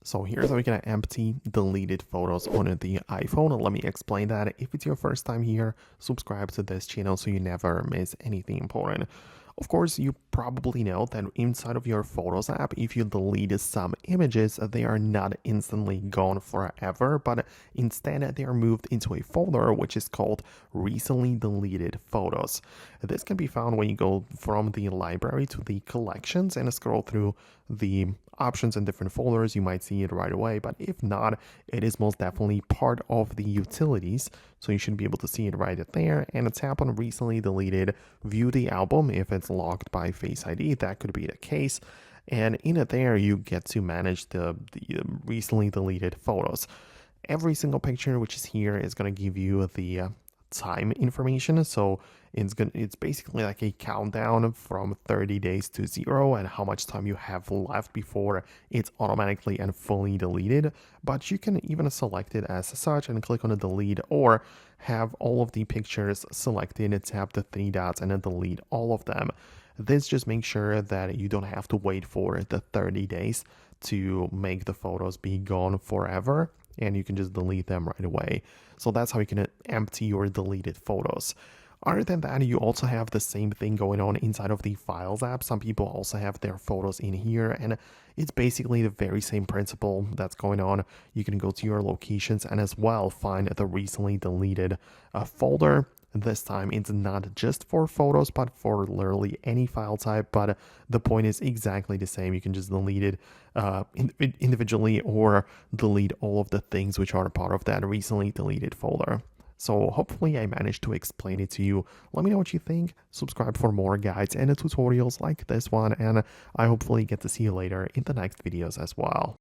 So here's how we can empty deleted photos on the iPhone. Let me explain that. If it's your first time here, subscribe to this channel so you never miss anything important. Of course, you probably know that inside of your Photos app, if you delete some images, they are not instantly gone forever, but instead they are moved into a folder which is called recently deleted photos. This can be found when you go from the library to the collections and scroll through the options in different folders. You might see it right away, but if not, it is most definitely part of the utilities, so you should be able to see it right there. And tap on recently deleted, view the album. If it's locked by Face ID, that could be the case, and in it there you get to manage the recently deleted photos. Every single picture which is here is going to give you the time information. So it's basically like a countdown from 30 days to 0 and how much time you have left before it's automatically and fully deleted. But you can even select it as such and click on the delete, or have all of the pictures selected and tap the three dots and then delete all of them. This just makes sure that you don't have to wait for the 30 days to make the photos be gone forever, and you can just delete them right away. So that's how you can empty your deleted photos. Other than that, you also have the same thing going on inside of the Files app. Some people also have their photos in here, and it's basically the very same principle that's going on. You can go to your locations and as well find the recently deleted folder. This time it's not just for photos, but for literally any file type, but the point is exactly the same. You can just delete it individually or delete all of the things which are part of that recently deleted folder. So hopefully I managed to explain it to you. Let me know what you think. Subscribe for more guides and tutorials like this one, and I hopefully get to see you later in the next videos as well.